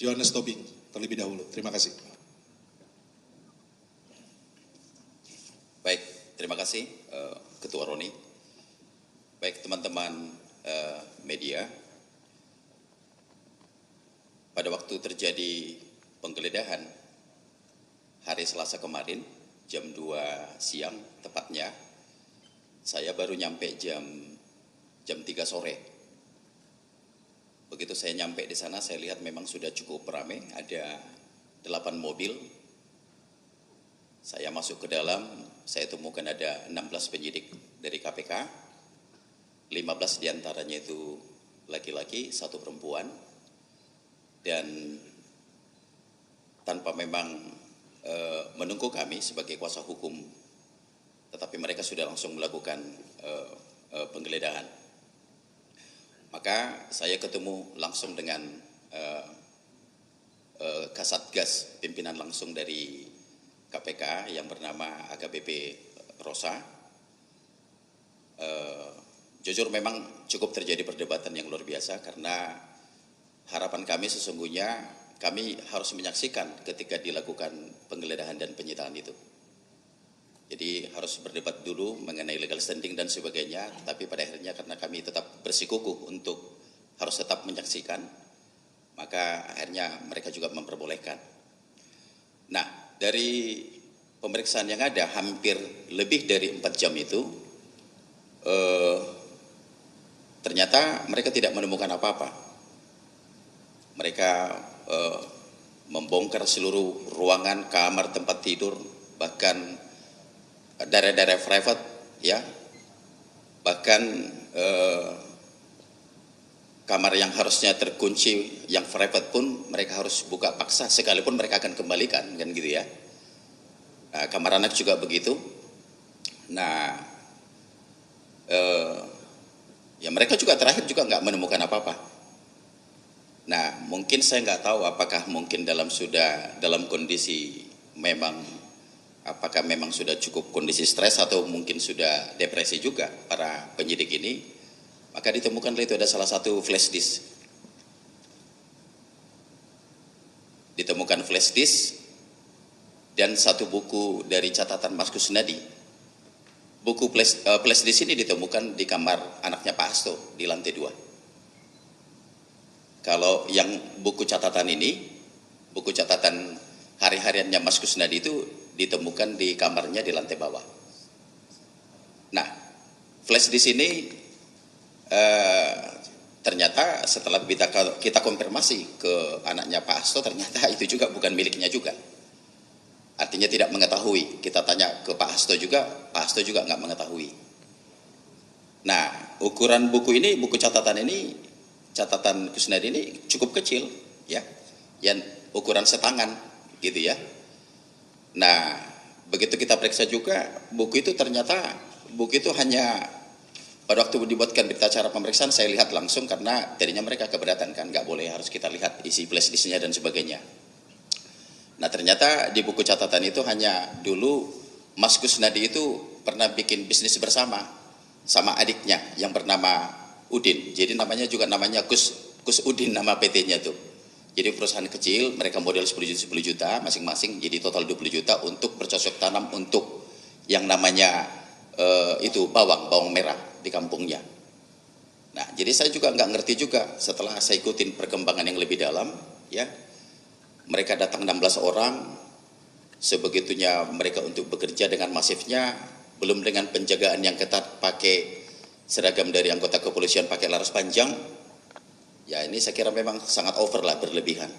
Johannes Tobing terlebih dahulu. Terima kasih. Baik, terima kasih Ketua Roni. Baik teman-teman media, pada waktu terjadi penggeledahan hari Selasa kemarin jam 2 siang tepatnya, saya baru nyampe jam 3 sore. Begitu saya nyampe di sana, saya lihat memang sudah cukup ramai, ada 8 mobil. Saya masuk ke dalam, saya temukan ada 16 penyidik dari KPK, 15 diantaranya itu laki-laki, 1 perempuan, dan tanpa memang menunggu kami sebagai kuasa hukum, tetapi mereka sudah langsung melakukan penggeledahan. Maka saya ketemu langsung dengan Kasatgas, pimpinan langsung dari KPK yang bernama AKBP Rosa. Jujur memang cukup terjadi perdebatan yang luar biasa, karena harapan kami sesungguhnya kami harus menyaksikan ketika dilakukan penggeledahan dan penyitaan itu. Jadi harus berdebat dulu mengenai legal standing dan sebagainya, tapi pada akhirnya karena kami tetap bersikukuh untuk harus tetap menyaksikan, maka akhirnya mereka juga memperbolehkan. Nah, dari pemeriksaan yang ada hampir lebih dari 4 jam itu, ternyata mereka tidak menemukan apa-apa. Mereka membongkar seluruh ruangan, kamar, tempat tidur, bahkan daerah-daerah private, ya, bahkan kamar yang harusnya terkunci, yang private pun mereka harus buka paksa, sekalipun mereka akan kembalikan, kan gitu ya. Nah, kamar anak juga begitu. Nah, ya mereka juga terakhir juga nggak menemukan apa-apa. Nah, mungkin saya nggak tahu apakah mungkin dalam kondisi memang, apakah memang sudah cukup kondisi stres atau mungkin sudah depresi juga para penyidik ini. Maka ditemukan itu ada salah satu flash disk. Ditemukan flash disk dan 1 buku dari catatan Mas Kusnadi. Buku flash disk ini ditemukan di kamar anaknya Pak Hasto di lantai 2. Kalau yang buku catatan ini, buku catatan hari-hariannya Mas Kusnadi itu ditemukan di kamarnya di lantai bawah. Nah, flash disk ini ternyata setelah kita konfirmasi ke anaknya Pak Hasto, ternyata itu juga bukan miliknya juga. Artinya tidak mengetahui. Kita tanya ke Pak Hasto juga, Pak Hasto juga nggak mengetahui. Nah, ukuran buku ini, buku catatan ini, catatan Kusnadi ini cukup kecil, ya, yang ukuran setangan, gitu ya. Nah, begitu kita periksa juga, buku itu ternyata buku itu hanya pada waktu dibuatkan berita acara pemeriksaan saya lihat langsung, karena tadinya mereka keberatan kan, nggak boleh, harus kita lihat isi flash disknya dan sebagainya. Nah, ternyata di buku catatan itu hanya dulu Mas Kusnadi itu pernah bikin bisnis bersama sama adiknya yang bernama Udin. Jadi namanya Kus Udin nama PT-nya tuh. Jadi perusahaan kecil, mereka modal 10 juta masing-masing, jadi total 20 juta untuk bercocok tanam untuk yang namanya itu bawang merah di kampungnya. Nah, jadi saya juga nggak ngerti juga setelah saya ikutin perkembangan yang lebih dalam, ya. Mereka datang 16 orang, sebegitunya mereka untuk bekerja dengan masifnya, belum dengan penjagaan yang ketat, pakai seragam dari anggota kepolisian, pakai laras panjang. Ya, ini saya kira memang sangat over lah, berlebihan.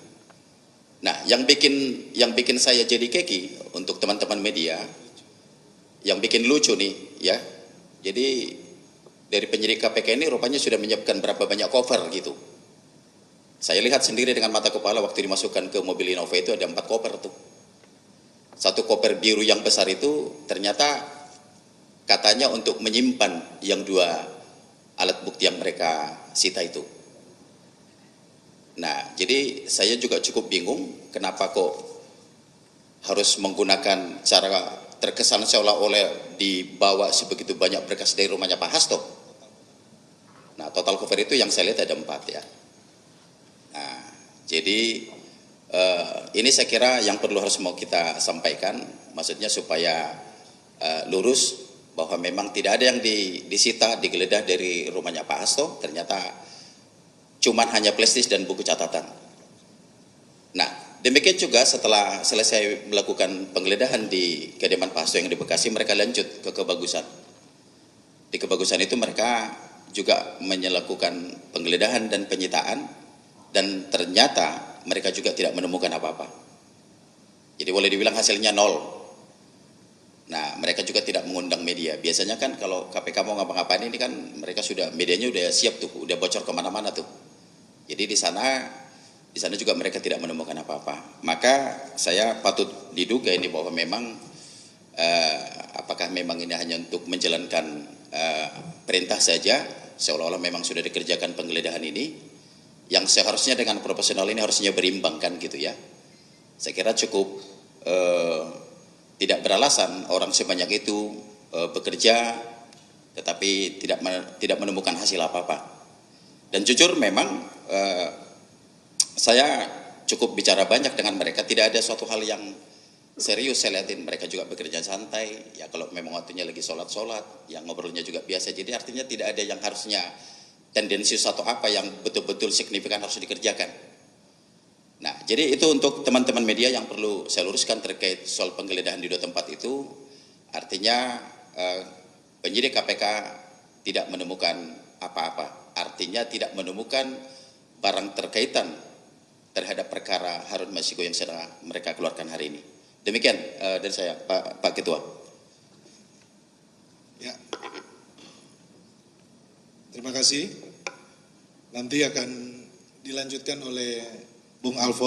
Nah, yang bikin saya jadi keki untuk teman-teman media, yang bikin lucu nih, ya. Jadi dari penyidik KPK ini rupanya sudah menyiapkan berapa banyak cover gitu. Saya lihat sendiri dengan mata kepala waktu dimasukkan ke mobil Innova itu ada 4 koper tuh. 1 koper biru yang besar itu ternyata katanya untuk menyimpan yang 2 alat bukti yang mereka sita itu. Nah, jadi saya juga cukup bingung kenapa kok harus menggunakan cara terkesan seolah-olah dibawa sebegitu banyak berkas dari rumahnya Pak Hasto. Nah, total cover itu yang saya lihat ada 4 ya. Nah, jadi Ini saya kira yang perlu harus mau kita sampaikan, maksudnya supaya lurus bahwa memang tidak ada yang disita, digeledah dari rumahnya Pak Hasto, ternyata cuman hanya flash dan buku catatan. Nah, demikian juga setelah selesai melakukan penggeledahan di kediaman Pak Hasto yang di Bekasi, mereka lanjut ke Kebagusan. Di Kebagusan itu mereka juga melakukan penggeledahan dan penyitaan, dan ternyata mereka juga tidak menemukan apa-apa. Jadi boleh dibilang hasilnya nol. Nah, mereka juga tidak mengundang media. Biasanya kan kalau KPK mau ngapa-ngapain ini kan mereka sudah, medianya udah siap tuh, udah bocor kemana-mana tuh. Jadi di sana juga mereka tidak menemukan apa-apa. Maka saya patut diduga ini bahwa memang apakah memang ini hanya untuk menjalankan perintah saja, seolah-olah memang sudah dikerjakan penggeledahan ini, yang seharusnya dengan profesional ini harusnya berimbang kan gitu ya. Saya kira cukup tidak beralasan orang sebanyak itu bekerja tetapi tidak menemukan hasil apa-apa. Dan jujur memang saya cukup bicara banyak dengan mereka, tidak ada suatu hal yang serius saya lihatin. Mereka juga bekerja santai, ya kalau memang waktunya lagi sholat-sholat, yang ngobrolnya juga biasa. Jadi artinya tidak ada yang harusnya tendensius atau apa yang betul-betul signifikan harus dikerjakan. Nah, jadi itu untuk teman-teman media yang perlu saya luruskan terkait soal penggeledahan di dua tempat itu. Artinya penyidik KPK tidak menemukan apa-apa. Artinya tidak menemukan barang terkaitan terhadap perkara Harun Masiku yang sedang mereka keluarkan hari ini. Demikian dari saya, Pak Ketua. Ya. Terima kasih. Nanti akan dilanjutkan oleh Bung Alfons.